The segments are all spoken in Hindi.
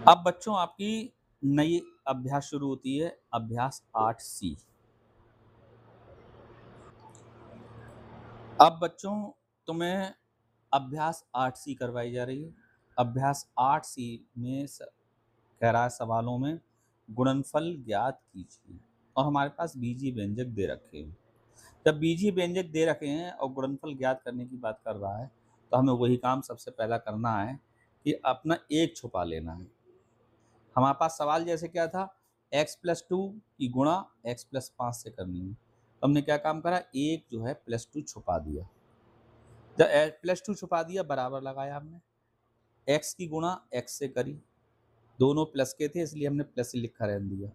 अब बच्चों आपकी नई अभ्यास शुरू होती है, अभ्यास 8C। अब बच्चों तुम्हें अभ्यास 8C करवाई जा रही है। अभ्यास 8C में कह रहा है सवालों में गुणनफल ज्ञात कीजिए और हमारे पास बीजीय व्यंजक दे रखे हैं। जब बीजीय व्यंजक दे रखे हैं और गुणनफल ज्ञात करने की बात कर रहा है तो हमें वही काम सबसे पहला करना है कि अपना एक छुपा लेना है। हमारे पास सवाल जैसे क्या था, x+2 की गुणा x+5 से करनी है, तो हमने क्या काम करा, एक जो है +2 छुपा दिया। जब +2 छुपा दिया बराबर लगाया हमने, x की गुणा x से करी, दोनों प्लस के थे इसलिए हमने प्लस ही लिखा रहने दिया।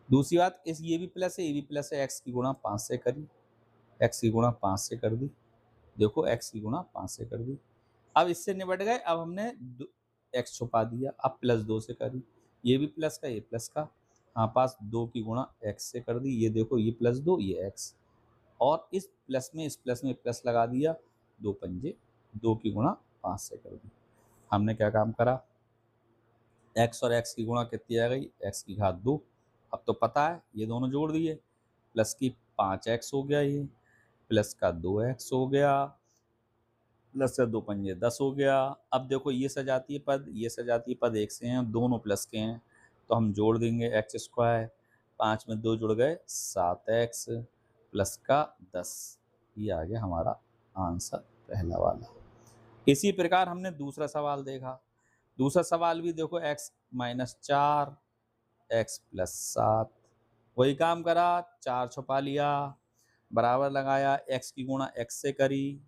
दूसरी बात, ये भी प्लस है, ये भी प्लस है, x की गुणा 5 से करी, x की गुणा 5 से कर दी। देखो x की गुणा 5 से कर दी। अब इससे निपट गए। अब हमने x छुपा दिया, अब +2 से करी, ये भी प्लस का ये प्लस का, हमारे पास 2 की गुणा x से कर दी। ये देखो ये +2 ये x, और इस प्लस में प्लस लगा दिया, 2 पंजे 2 की गुणा 5 से कर दी। हमने क्या काम करा, x और x की गुणा कितनी आ गई, x की घात 2। अब तो पता है ये दोनों जोड़ दिए, प्लस की 5x हो गया, ये प्लस का 2x हो गया, प्लस से 2 पंजे 10 हो गया। अब देखो ये सजातीय पद, ये सजातीय पद एक से हैं, दोनों प्लस के हैं, तो हम जोड़ देंगे x²। 5 में 2 जुड़ गए 7x प्लस का 10। ये आ गया हमारा आंसर पहला वाला। इसी प्रकार हमने दूसरा सवाल देखा। दूसरा सवाल भी देखो x-4 x+7, वही काम करा, 4 छुपा लिया, बराबर लगाया, x की गुणा x से करी,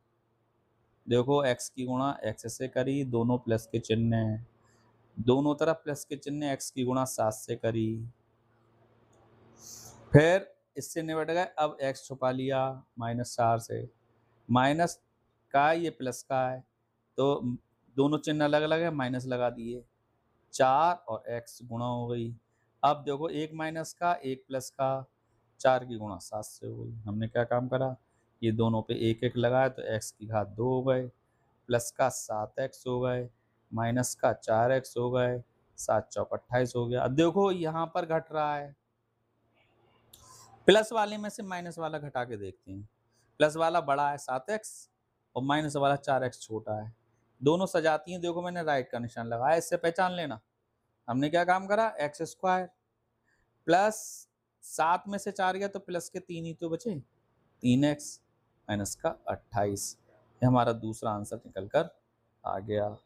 देखो x की गुणा x से करी, दोनों प्लस के चिन्ह हैं, दोनों तरफ प्लस के चिन्ह, x की गुणा 7 से करी, फिर इससे निपट गए। अब x छुपा लिया -4 से, माइनस का ये प्लस का है तो दोनों चिन्ह अलग अलग है, माइनस लगा दिए, 4 और x गुणा हो गई। अब देखो एक माइनस का एक प्लस का, 4 की गुणा 7 से हो गई। हमने क्या काम करा, ये दोनों पे एक एक लगाया तो x की घात 2 हो गए, प्लस का 7x हो गए, माइनस का 4x हो गए, 7 चौक 28 हो गया। अब देखो यहाँ पर घट रहा है, प्लस वाले में से माइनस वाला घटा के देखते हैं। प्लस वाला बड़ा है 7x और माइनस वाला 4x छोटा है, दोनों सजाती हैं। देखो मैंने राइट का निशान लगाया, इससे पहचान लेना। हमने क्या काम करा, x² प्लस 7 में से 4 गया तो प्लस के 3 ही तो बचे, 3x माइनस का 28। ये हमारा दूसरा आंसर निकल कर आ गया।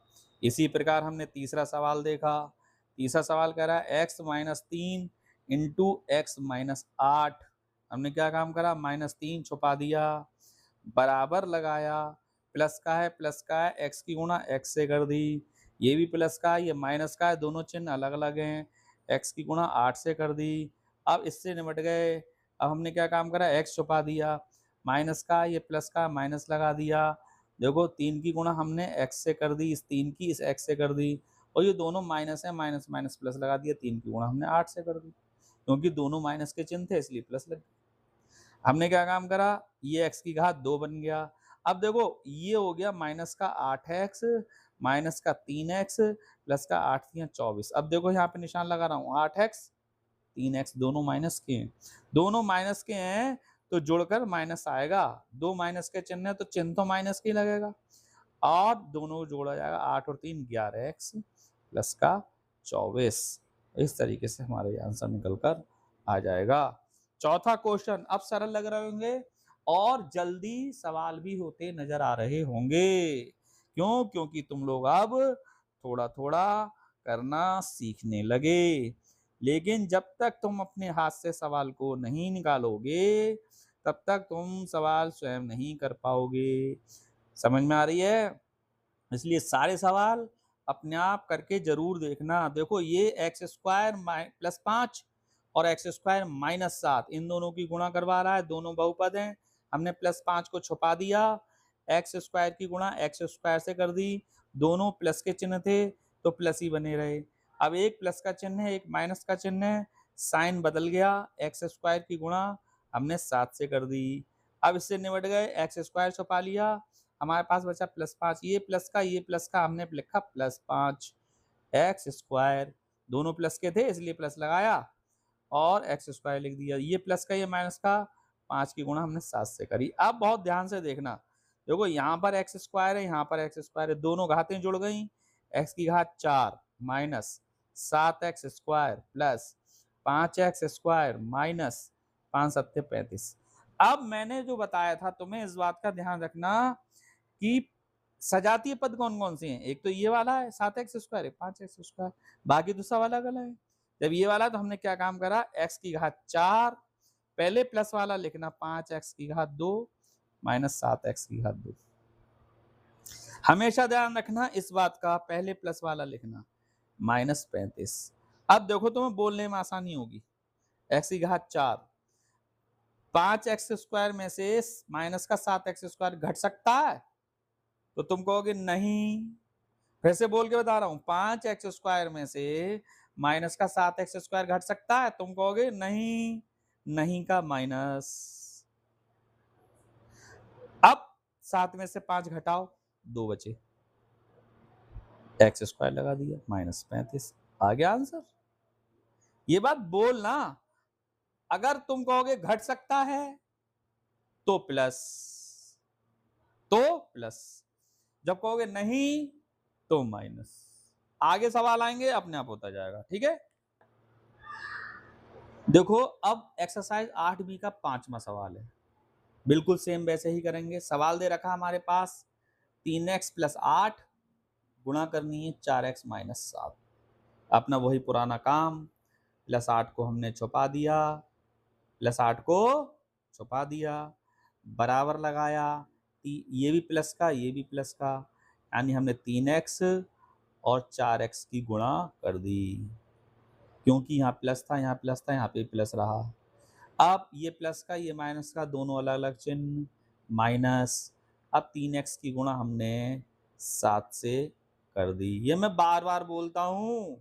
इसी प्रकार हमने तीसरा सवाल देखा। तीसरा सवाल कह रहा है x-3 इंटू x-8। हमने क्या काम करा, -3 छुपा दिया, बराबर लगाया, प्लस का है, x की गुणा x से कर दी, ये भी प्लस का है ये माइनस का है, दोनों चिन्ह अलग अलग हैं, x की गुणा 8 से कर दी। अब इससे निपट गए। अब हमने क्या काम करा, x छुपा दिया, माइनस का ये प्लस का, माइनस लगा दिया, देखो 3 की गुणा हमने x से कर दी, इस 3 की इस x से कर दी, और ये दोनों माइनस है, माइनस माइनस प्लस लगा दिया, 3 की गुणा हमने 8 से कर दी, क्योंकि दोनों माइनस के चिन्ह थे इसलिए प्लस लग गया। हमने क्या काम करा, ये x की घात 2 बन गया। अब देखो ये हो गया माइनस का 8x माइनस का 3x प्लस का 8 3 24। अब देखो यहाँ पे निशान लगा रहा हूँ, 8x 3x दोनों माइनस के हैं, दोनों माइनस के हैं तो जुड़कर माइनस आएगा, दो माइनस के चिन्ह है तो चिन्ह तो माइनस के ही लगेगा, और दोनों को जोड़ा जाएगा, 8 और 3 11x प्लस का 24। इस तरीके से हमारे आंसर निकल कर आ जाएगा। चौथा क्वेश्चन अब सरल लग रहे होंगे और जल्दी सवाल भी होते नजर आ रहे होंगे। क्यों? क्योंकि तुम लोग अब थोड़ा थोड़ा करना सीखने लगे, लेकिन जब तक तुम अपने हाथ से सवाल को नहीं निकालोगे तब तक तुम सवाल स्वयं नहीं कर पाओगे। समझ में आ रही है? इसलिए सारे सवाल अपने आप करके जरूर देखना। देखो ये x² प्लस 5 और x² माइनस 7 इन दोनों की गुणा करवा रहा है, दोनों बहुपद हैं। हमने प्लस 5 को छुपा दिया, x² की गुणा x² से कर दी, दोनों प्लस के चिन्ह थे तो प्लस ही बने रहे। अब एक प्लस का चिन्ह है एक माइनस का चिन्ह है, साइन बदल गया, x² की गुणा हमने 7 से कर दी। अब इससे निपट गए, x² छुपा लिया, हमारे पास बचा +5, ये प्लस का हमने लिखा +5, एक्स स्क्वायर, दोनों प्लस के थे इसलिए प्लस लगाया और एक्स स्क्वायर लिख दिया। ये प्लस का ये माइनस का, 5 की गुणा हमने 7 से करी। अब बहुत ध्यान से देखना, देखो यहाँ पर एक्स स्क्वायर है, यहाँ पर एक्स स्क्वायर है, दोनों घातें जुड़ गई। एक्स की घात 4 minus 7x square plus 5x square minus 5 सत्ते 35। अब मैंने जो बताया था तुम्हें इस बात का ध्यान रखना कि सजातीय पद कौन कौन से हैं। एक तो ये वाला है 7x स्क्वायर है 5x स्क्वायर, बाकी दूसरा वाला गला है। जब ये वाला तो हमने क्या काम करा, x की घात 4 पहले प्लस वाला लिखना 5x की घात 2 माइनस 7x की घात 2। हमेशा ध्यान रखना इस बात का, पहले प्लस वाला लिखना माइनस 35। अब देखो तुम्हें बोलने में आसानी होगी, x की घात 4, 5x स्क्वायर में से माइनस का 7x स्क्वायर घट सकता है, तो तुम कहोगे नहीं। फिर से बोल के बता रहा हूं, 5x स्क्वायर में से माइनस का 7x स्क्वायर घट सकता है, तुम कहोगे नहीं, नहीं का माइनस। अब 7 में से 5 घटाओ, 2 बचे, एक्स स्क्वायर लगा दिया माइनस 35, आ गया आंसर। ये बात बोलना, अगर तुम कहोगे घट सकता है तो प्लस, जब कहोगे नहीं तो माइनस। आगे सवाल आएंगे अपने आप होता जाएगा, ठीक है। देखो अब एक्सरसाइज 8B का 5वां सवाल है, बिल्कुल सेम वैसे ही करेंगे। सवाल दे रखा हमारे पास 3x प्लस 8 गुणा करनी है 4x माइनस 7। अपना वही पुराना काम, प्लस 8 को हमने छुपा दिया, प्लस 8 को छुपा दिया, बराबर लगाया, ये भी प्लस का ये भी प्लस का, यानी हमने 3x और 4x की गुणा कर दी, क्योंकि यहाँ प्लस था यहाँ प्लस था, यहाँ पे प्लस रहा। अब ये प्लस का ये माइनस का दोनों अलग अलग चिन्ह, माइनस। अब 3x की गुणा हमने 7 से कर दी। ये मैं बार बार बोलता हूं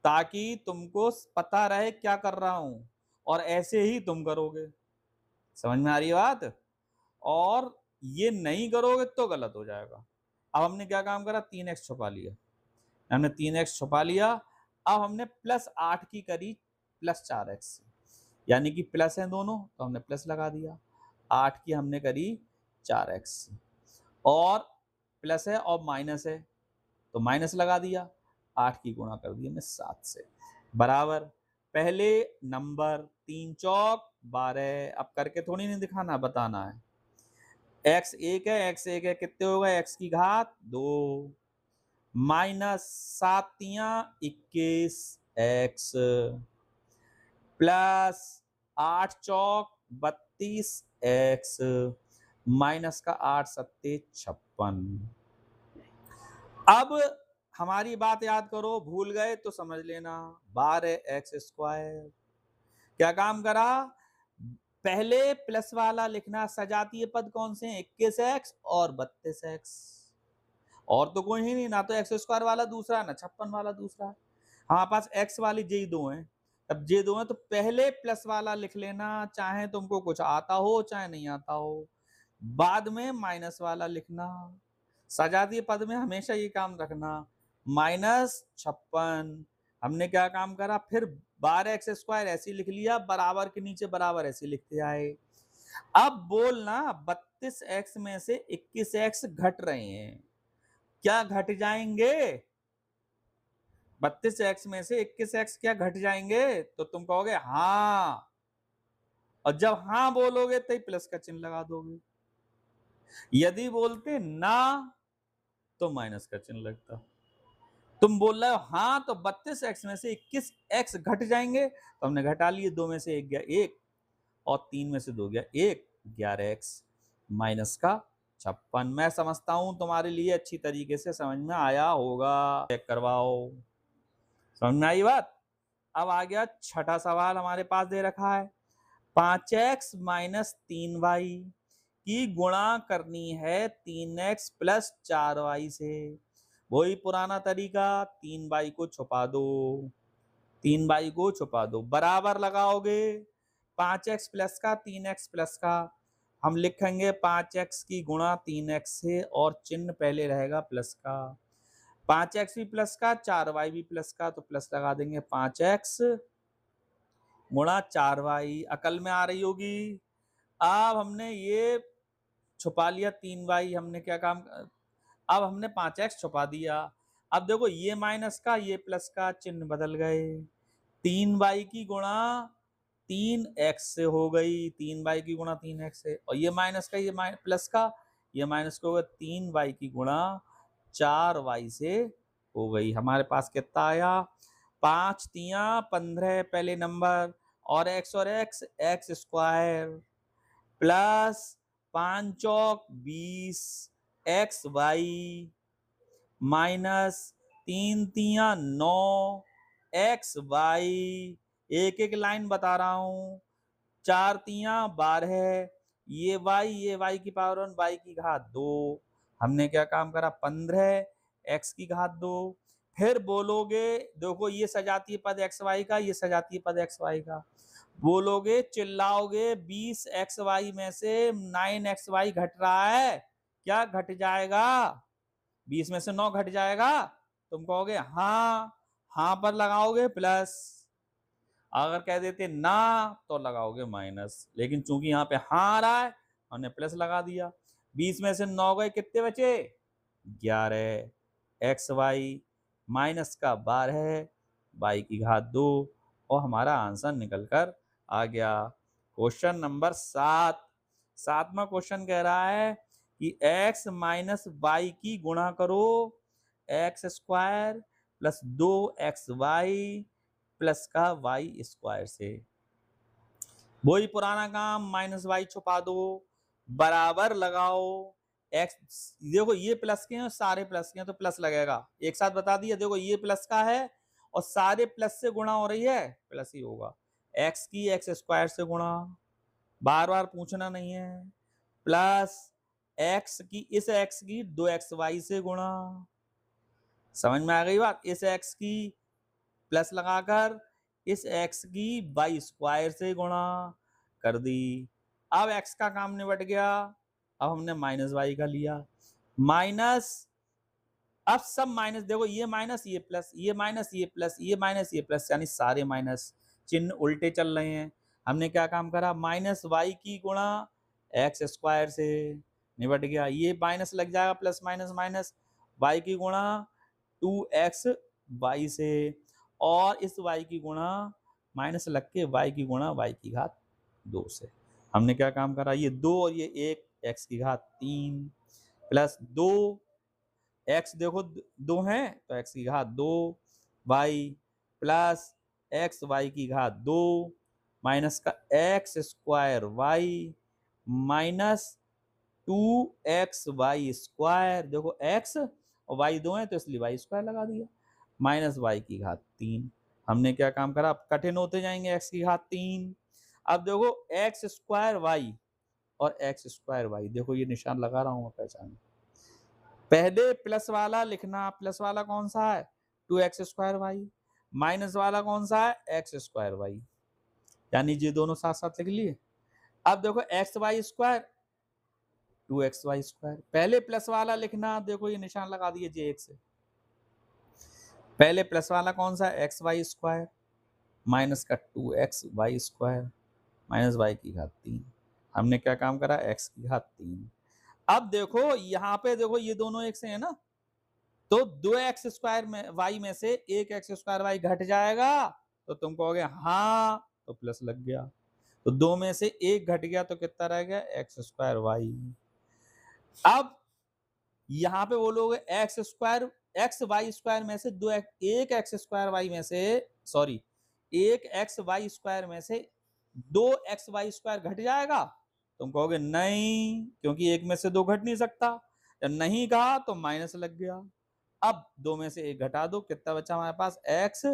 ताकि तुमको पता रहे क्या कर रहा हूं, और ऐसे ही तुम करोगे। समझ में आ रही है बात? और ये नहीं करोगे तो गलत हो जाएगा। अब हमने क्या काम करा, 3x छुपा लिया, हमने 3x छुपा लिया। अब हमने प्लस 8 की करी प्लस 4x, यानी कि प्लस है दोनों तो हमने प्लस लगा दिया। 8 की हमने करी 4x, और प्लस है और माइनस है तो माइनस लगा दिया। 8 की गुणा कर दी हमने 7 से, बराबर पहले नंबर 3 चौक 12। अब करके थोड़ी नहीं दिखाना, बताना है। x एक है, x एक है, कितने हो गए, x की घात 2 माइनस 7 तियां 21 x प्लस 8 चौक 32 x माइनस का 8 सत्ते 56। अब हमारी बात याद करो, भूल गए तो समझ लेना, 12x स्क्वायर। क्या काम करा, पहले प्लस वाला लिखना, सजातीय पद कौन से हैं, 21x और 32x, और तो कोई ही नहीं, ना तो एक्स स्क्वायर वाला दूसरा ना 56 वाला दूसरा। हमारे पास x वाली जे दो हैं, अब जे दो हैं तो पहले प्लस वाला लिख लेना, चाहे तुमको कुछ आता हो चाहे नहीं आता हो, बाद में माइनस वाला लिखना। सजातीय पद में हमेशा ये काम रखना, माइनस 56। हमने क्या काम करा, फिर 12x स्क्वायर ऐसे लिख लिया, बराबर के नीचे बराबर ऐसे लिखते आए। अब बोलना 32x में से 21x घट रहे हैं, क्या घट जाएंगे, 32x में से 21x क्या घट जाएंगे, तो तुम कहोगे हाँ, और जब हाँ बोलोगे तो प्लस का चिन्ह लगा दोगे। यदि बोलते ना तो माइनस का चिन्ह लगता। तुम बोल रहे हो हाँ तो 32x में से 21x घट जाएंगे, तो हमने घटा लिए, 2 में से 1 गया 1 और 3 में से 2 गया 1, 11x माइनस का 56। मैं समझता हूं तुम्हारे लिए अच्छी तरीके से समझ में आया होगा, चेक करवाओ। समझ में आई बात? अब आ गया छठा सवाल, हमारे पास दे रखा है 5x माइनस 3y की गुणा करनी है 3x प्लस 4y से। वही पुराना तरीका, 3y को छुपा दो, 3y को छुपा दो, बराबर लगाओगे 5x प्लस का 3x प्लस का, हम लिखेंगे 5x की गुणा 3x से और चिन्ह पहले रहेगा प्लस का। 5x भी प्लस का 4y भी प्लस का, तो प्लस लगा देंगे 5x गुणा 4y, अकल में आ रही होगी। अब हमने ये छुपा लिया 3y, हमने क्या काम, अब हमने 5x छुपा दिया। अब देखो ये माइनस का ये प्लस का चिन्ह बदल गए, 3y की गुणा 3x से हो गई, 3y की गुणा 3x से, और ये माइनस का ये प्लस का ये माइनस का होगा 3y की गुणा 4y से हो गई। हमारे पास कितना आया, 5 तिया 15 पहले नंबर, और x x स्क्वायर प्लस 5 चौक 20 xy माइनस 3 तिया 9 xy, एक एक लाइन बता रहा हूं, 4 तिया 12, ये y की पावर 1 y की घात 2, हमने क्या काम करा 15 x की घात 2। फिर बोलोगे, देखो ये सजातीय पद xy का, ये सजातीय पद xy का, बोलोगे चिल्लाओगे 20xy में से 9xy घट रहा है, क्या घट जाएगा, 20 में से 9 घट जाएगा, तुम कहोगे हाँ, हाँ पर लगाओगे प्लस, अगर कह देते ना तो लगाओगे माइनस, लेकिन चूंकि यहाँ पे हाँ आ रहा है हमने प्लस लगा दिया। 20 में से 9 गए, कितने बचे 11, xy माइनस का 12 y की घात 2, और हमारा आंसर निकल कर आ गया। क्वेश्चन नंबर 7, 7वां क्वेश्चन कह रहा है कि x माइनस वाई की गुणा करो x square plus 2xy plus का वाई स्क्वायर से। वही पुराना काम, माइनस वाई छुपा दो, बराबर लगाओ एक्स, देखो ये प्लस के हैं और सारे प्लस के हैं तो प्लस लगेगा, एक साथ बता दिया, देखो ये प्लस का है और सारे प्लस से गुणा हो रही है, प्लस ही होगा। एक्स की एक्स स्क्वायर से गुणा, बार बार पूछना नहीं है, प्लस एक्स की इस एक्स की 2xy से गुणा, समझ में आ गई बात, इस एक्स की प्लस लगाकर इस x की वाई स्क्वायर से गुणा कर दी। अब x का काम निबट गया, अब हमने माइनस वाई का लिया, माइनस, अब सब माइनस, देखो ये माइनस ये प्लस, ये माइनस ये प्लस, ये माइनस ये प्लस, यानी सारे माइनस, चिन्ह उल्टे चल रहे हैं। हमने क्या काम करा, माइनस वाई की गुणा एक्स स्क्वायर से, निबट गया, ये माइनस लग जाएगा, प्लस माइनस माइनस, वाई की गुणा 2xy से, और इस y की गुणा माइनस लग के y की गुणा y की घात 2 से। हमने क्या काम करा, ये 2 और ये 1 x की घात 3 प्लस 2 x, देखो 2 है तो x की घात 2 y प्लस एक्स वाई की घात 2 माइनस का x square y minus 2xy square, देखो x और y 2 है तो इसलिए y स्क्वायर लगा दिया, माइनस y की घात 3। हमने क्या काम करा, अब कठिन होते जाएंगे, x की घात 3, अब देखो एक्स स्क्वायर वाई और एक्स स्क्वायर वाई, देखो ये निशान लगा रहा हूं पहचान, पहले प्लस वाला लिखना, प्लस वाला कौन सा है 2x स्क्वायर वाई, माइनस वाला कौन सा है एक्स स्क्वायर वाई, यानी ये दोनों साथ साथ लिख लिए। अब देखो x y square 2xy square, पहले प्लस वाला लिखना, देखो ये निशान लगा दिए जे एक से, पहले प्लस वाला कौन सा एक्स वाई स्क्वायर माइनस का 2xy स्क्वायर माइनस वाई की घात 3, हमने क्या काम करा x की घात 3। अब देखो यहाँ पे देखो ये दोनों एक से है ना, तो 2x स्क्वायर में y में से एक एक्स स्क्वायर वाई घट जाएगा, तो तुम कहोगे हाँ, तो प्लस लग गया, तो 2 में से एक घट गया तो कितना रह गया एक्स स्क्वायर वाई। अब यहाँ पे बोलोगे x square x y square में से एक एक्स स्क्वायर वाई में से, सॉरी, एक एक्स वाई स्क्वायर में से 2xy स्क्वायर घट जाएगा, तुम कहोगे नहीं, क्योंकि एक में से 2 घट नहीं सकता, जब नहीं कहा तो माइनस लग गया। अब 2 में से एक घटा दो, कितना बचा हमारे पास एक्स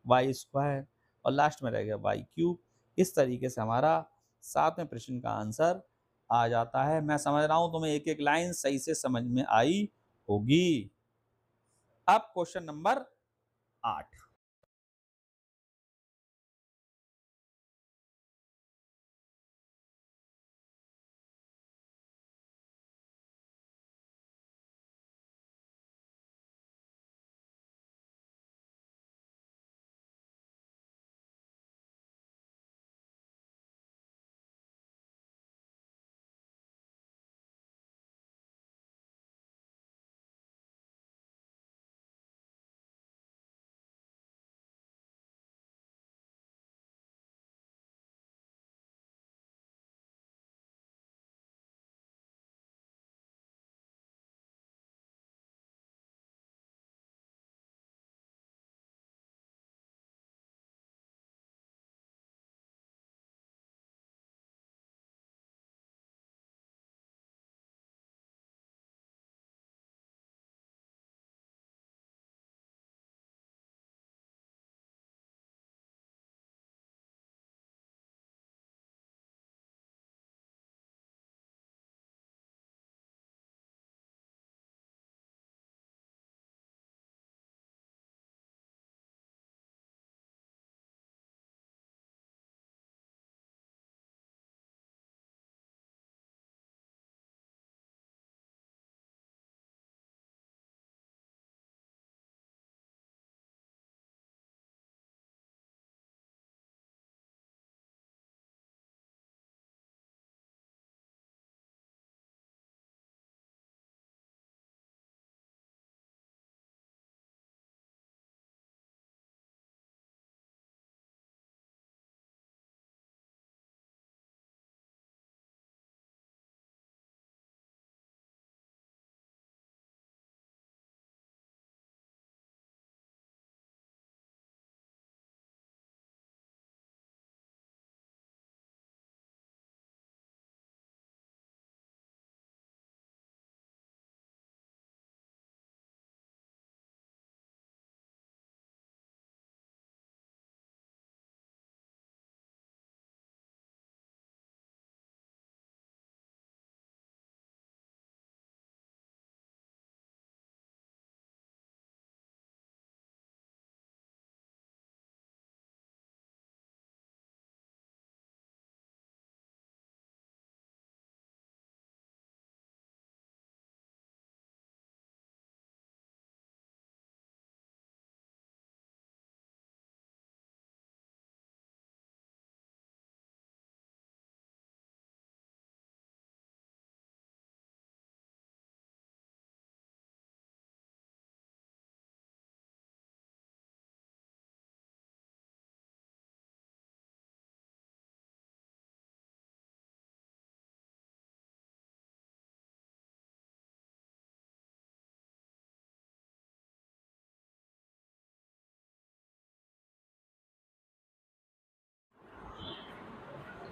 वाई स्क्वायर, और लास्ट में रह गया वाई क्यूब। इस तरीके से हमारा 7वें प्रश्न का आंसर आ जाता है। मैं समझ रहा हूं तुम्हें एक एक लाइन सही से समझ में आई होगी। अब क्वेश्चन नंबर 8,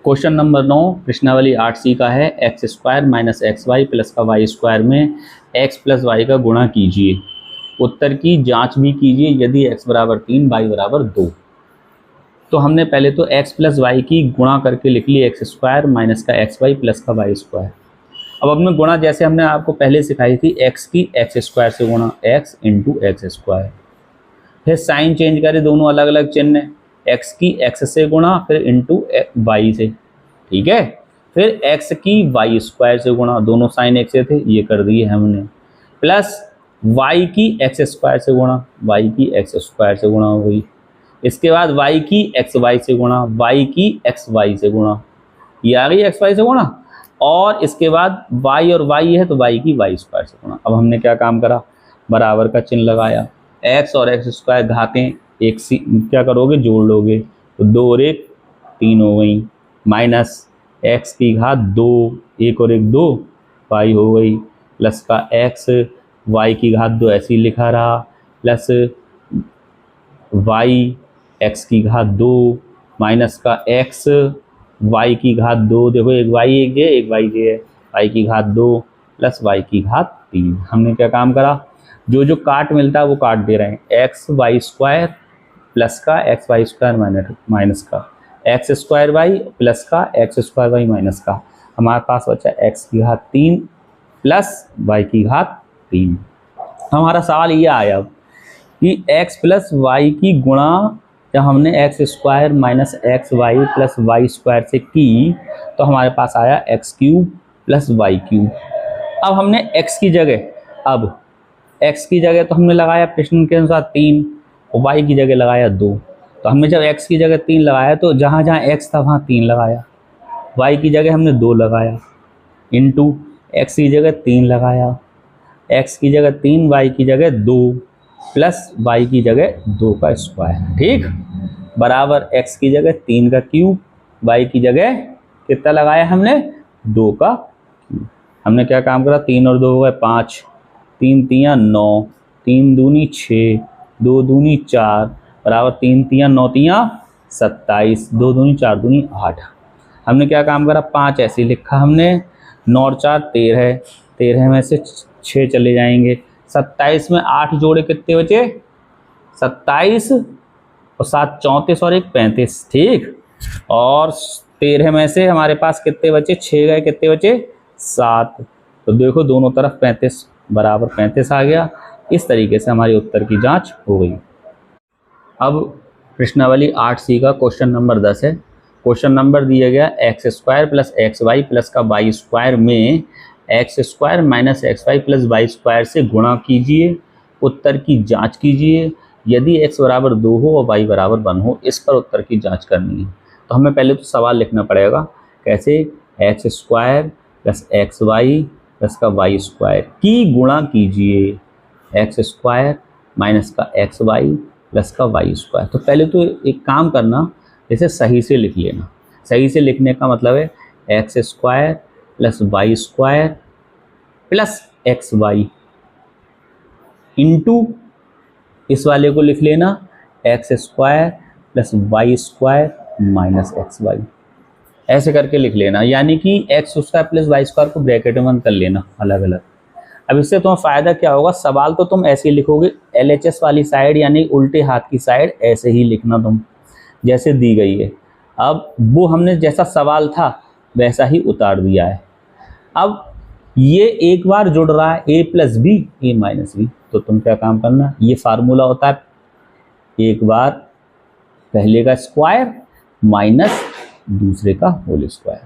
क्वेश्चन नंबर 9 प्रश्नावली 8C का है x square minus x y plus का वाई स्क्वायर में एक्स प्लस वाई का गुणा कीजिए, उत्तर की जांच भी कीजिए यदि x बराबर 3 वाई बराबर 2। तो हमने पहले तो x प्लस वाई की गुणा करके लिख ली एक्स स्क्वायर माइनस का एक्स वाई प्लस का वाई स्क्वायर। अब हमने गुणा जैसे हमने आपको पहले सिखाई थी x की एक्स स्क्वायर से गुणा x इंटू एक्स स्क्वायर, फिर साइन चेंज करें दोनों अलग अलग चिन्ह, x की x से गुणा फिर इंटू वाई से, ठीक है, फिर x की y स्क्वायर से गुणा, दोनों साइन एक से थे ये कर दिए हमने, प्लस y की x स्क्वायर से गुणा, y की x स्क्वायर से गुणा हो गई, इसके बाद y की एक्स वाई से गुणा, y की एक्स वाई से गुणा, ये आ गई एक्स वाई से गुणा, और इसके बाद y और y है तो y की y स्क्वायर से गुणा। अब हमने क्या काम करा, बराबर का चिन्ह लगाया, x और एक्स स्क्वायर घातें एक सी क्या करोगे जोड़ लोगे, तो 2 और 1 3 हो गई, माइनस x की घात 2 1 और 1 2 y हो गई, प्लस का x y की घात 2 ऐसे ही लिखा रहा, प्लस y x की घात 2 माइनस का x y की घात 2, देखो एक y एक जे एक y जे है, y की घात 2 प्लस y की घात 3। हमने क्या काम करा, जो जो काट मिलता है वो काट दे रहे हैं, एक्स वाई स्क्वायर प्लस का एक्स वाई स्क्वायर माइनस का एक्स स्क्वायर वाई प्लस का एक्स स्क्वायर वाई माइनस का, हमारे पास बचा एक्स की घात 3 प्लस वाई की घात 3। हमारा सवाल ये आया अब कि x प्लस वाई की गुणा जब हमने x square minus x y plus y square से की तो हमारे पास आया x cube plus y cube. अब हमने x की जगह, अब x की जगह तो हमने लगाया प्रश्न के अनुसार 3 और y की जगह लगाया 2, तो हमने जब x की जगह 3 लगाया तो जहाँ जहाँ x था वहाँ 3 लगाया, y की जगह हमने 2 लगाया, इंटू x की जगह 3 लगाया, x की जगह 3 y की जगह 2 प्लस y की जगह 2 का स्क्वायर, ठीक, बराबर x की जगह 3 का क्यूब, y की जगह कितना लगाया हमने 2 का क्यूब। हमने क्या काम करा, 3 और 2 हो गए 5, 3 तियाँ 9, 3 दूनी 6, 2 दूनी 4 बराबर 3 तियाँ 9 तियाँ 27, 2 दूनी 4 दूनी 8। हमने क्या काम करा, 5 ऐसे लिखा हमने, 9 और 4 13, 13 में से 6 चले जाएंगे, 27 में 8 जोड़े कितने बचे 27 और 7 34 और 1 35, ठीक, और 13 में से हमारे पास कितने बचे 6 गए, कितने बचे 7, तो देखो दोनों तरफ 35 बराबर 35 आ गया। इस तरीके से हमारी उत्तर की जांच हो गई। अब प्रश्नावली 8C का क्वेश्चन नंबर 10 है। क्वेश्चन नंबर दिया गया x square plus x y plus का वाई स्क्वायर में x square minus x y plus y square से गुणा कीजिए, उत्तर की जांच कीजिए यदि x बराबर 2 हो और y बराबर 1 हो, इस पर उत्तर की जांच करनी है। तो हमें पहले तो सवाल लिखना पड़ेगा, कैसे, x square plus x y plus का वाई स्क्वायर की गुणा कीजिए एक्स स्क्वायर माइनस का एक्स वाई प्लस का वाई स्क्वायर। तो पहले तो एक काम करना, इसे सही से लिख लेना। सही से लिखने का मतलब है x square plus y square plus x y into इस वाले को लिख लेना x square plus y square minus x y, ऐसे करके लिख लेना, यानी कि x square plus y square को ब्रैकेट में बंद कर लेना अलग अलग। अब इससे तुम्हें फ़ायदा क्या होगा, सवाल तो तुम ऐसे ही लिखोगे, LHS वाली साइड यानी उल्टे हाथ की साइड ऐसे ही लिखना तुम जैसे दी गई है। अब वो हमने जैसा सवाल था वैसा ही उतार दिया है। अब ये एक बार जुड़ रहा है a plus b a minus b, तो तुम क्या काम करना, ये फार्मूला होता है एक बार पहले का स्क्वायर माइनस दूसरे का होल स्क्वायर।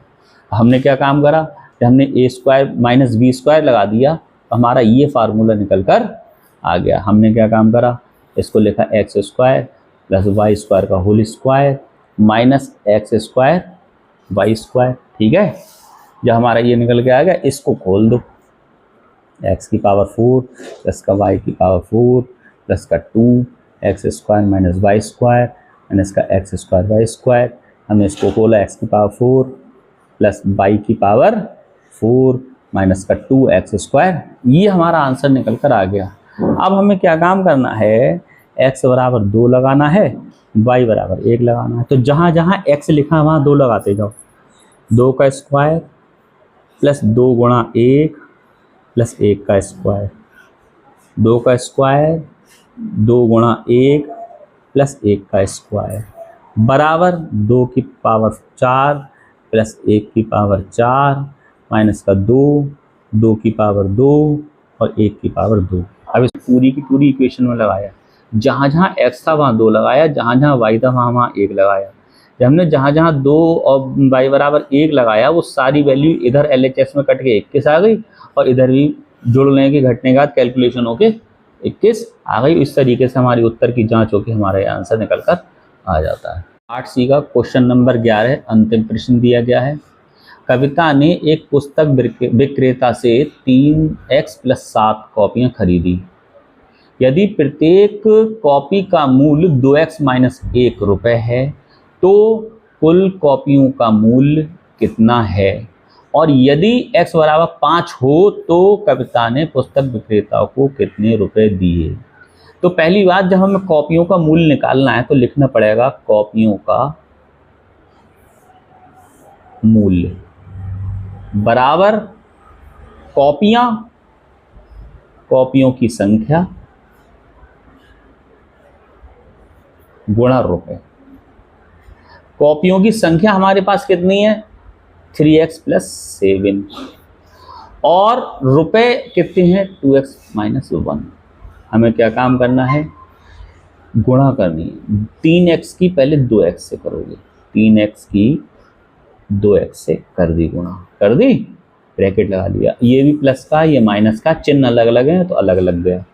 हमने क्या काम करा, जब हमने a square minus b square लगा दिया तो हमारा ये फार्मूला निकल कर आ गया। हमने क्या काम करा, इसको लिखा x square plus y square का whole square minus x square y square, ठीक है। जब हमारा ये निकल के आ गया, इसको खोल दो, एक्स की पावर 4 प्लस का वाई की पावर 4 प्लस का 2 x square minus y square minus का एक्स स्क्वायर वाई स्क्वायर। हमने इसको खोला एक्स की पावर 4 प्लस वाई की पावर 4 माइनस का 2 एक्स स्क्वायर, ये हमारा आंसर निकल कर आ गया। अब हमें क्या काम करना है, x बराबर 2 लगाना है, y बराबर 1 लगाना है। तो जहाँ जहाँ x लिखा है वहाँ 2 लगाते जाओ, 2 का स्क्वायर प्लस 2 गुणा 1 प्लस 1 का स्क्वायर, 2 का स्क्वायर 2 गुणा 1 प्लस 1 का स्क्वायर बराबर 2 की पावर 4 प्लस 1 की पावर 4 माइनस का 2, 2 की पावर 2 और 1 की पावर 2। अब इस पूरी की पूरी इक्वेशन में लगाया, जहाँ जहाँ x था वहाँ 2 लगाया, जहाँ जहाँ y था वहाँ वहाँ 1 लगाया। जब हमने जहाँ जहाँ 2 और y बराबर 1 लगाया वो सारी वैल्यू इधर LHS में कट के 21 आ गई और इधर भी जुड़ने के घटने के बाद कैलकुलेशन होके 21 आ गई। इस तरीके से हमारी उत्तर की जांच होकर हमारा ये आंसर निकल कर आ जाता है। 8C का क्वेश्चन नंबर 11 अंतिम प्रश्न दिया गया है। कविता ने एक पुस्तक विक्रेता से 3x + 7 कॉपियाँ खरीदी। यदि प्रत्येक कॉपी का मूल्य 2x - 1 रुपये है तो कुल कॉपियों का मूल्य कितना है, और यदि x बराबर 5 हो तो कविता ने पुस्तक विक्रेता को कितने रुपए दिए। तो पहली बात, जब हमें कॉपियों का मूल्य निकालना है तो लिखना पड़ेगा कॉपियों का मूल्य बराबर कॉपियों की संख्या गुणा रुपए। कॉपियों की संख्या हमारे पास कितनी है 3x + 7 और रुपए कितने हैं 2x - 1। हमें क्या काम करना है, गुणा करनी है। 3x की पहले 2x से करोगे, 3x की 2x से कर दी गुणा, कर दी, ब्रैकेट लगा लिया। ये भी प्लस का ये माइनस का, चिन्ह अलग अलग है तो अलग अलग गया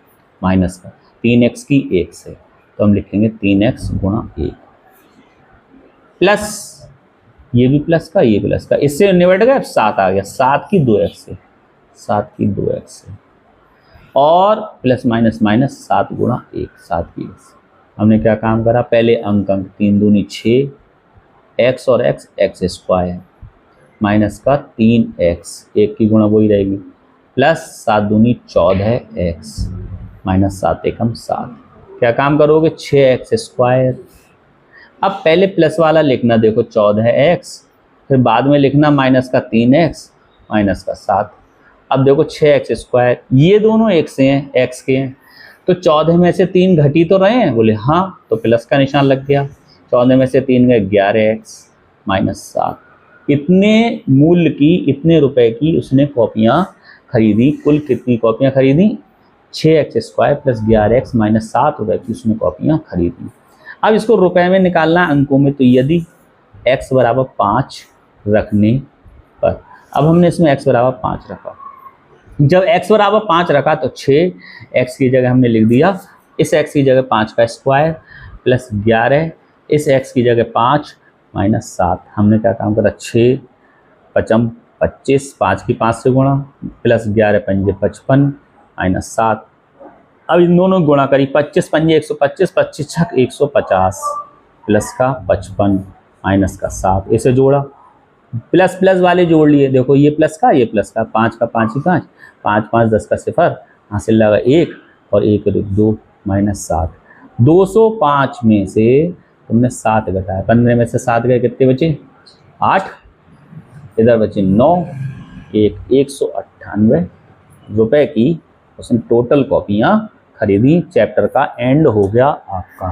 माइनस का। 3x की 1 से तो हम लिखेंगे 3x गुणा 1 प्लस ये भी प्लस का ये प्लस का, इससे निबट गया 7 आ गया, 7 की 2x से, 7 की 2x से और प्लस माइनस माइनस 7 गुणा 1, 7 की 1 से। हमने क्या काम करा, पहले अंक 3 दूनी 6, x और x स्क्वायर माइनस का 3x, 1 की गुणा वही रहेगी, प्लस 7 दूनी 14x माइनस 7 एकम 7। क्या काम करोगे 6x स्क्वायर। अब पहले प्लस वाला लिखना, देखो 14x, फिर बाद में लिखना माइनस का 3x माइनस का 7। अब देखो 6x स्क्वायर, ये दोनों एक से हैं, x के हैं, तो 14 में से 3 घटी तो रहे हैं, बोले हाँ, तो प्लस का निशान लग गया। 14 में से 3 गए 11x माइनस 7। इतने मूल्य की, इतने रुपए की उसने कॉपियाँ खरीदी। कुल कितनी कॉपियाँ खरीदी 6x square plus 11x minus 7 रुपये की उसने कॉपियाँ खरीदी। अब इसको रुपए में निकालना अंकों में, तो यदि x बराबर 5 रखने पर, अब हमने इसमें x बराबर 5 रखा, जब x बराबर 5 रखा तो 6x की जगह हमने लिख दिया, इस x की जगह 5 का स्क्वायर प्लस 11, इस x की जगह 5 माइनस 7। हमने क्या काम करा 6 5 25, 5 की 5 से गुणा प्लस 11 5 55 माइनस 7। अब इन दोनों गुणा करी, 25 5 125, 25 6 150 प्लस का 55 माइनस का 7, इसे जोड़ा, प्लस प्लस वाले जोड़ लिए, देखो ये प्लस का ये प्लस का, 5 का 5 ही 5, 5 5 10 का 0, हासिल लगा 1 और 1 2 माइनस 7। 205 में से तुमने 7 घटाया, 15 में से 7 गए, कितने बचे 8, इधर बचे 9, 198 रुपए की उसने टोटल कॉपियाँ खरीदी। चैप्टर का एंड हो गया आपका।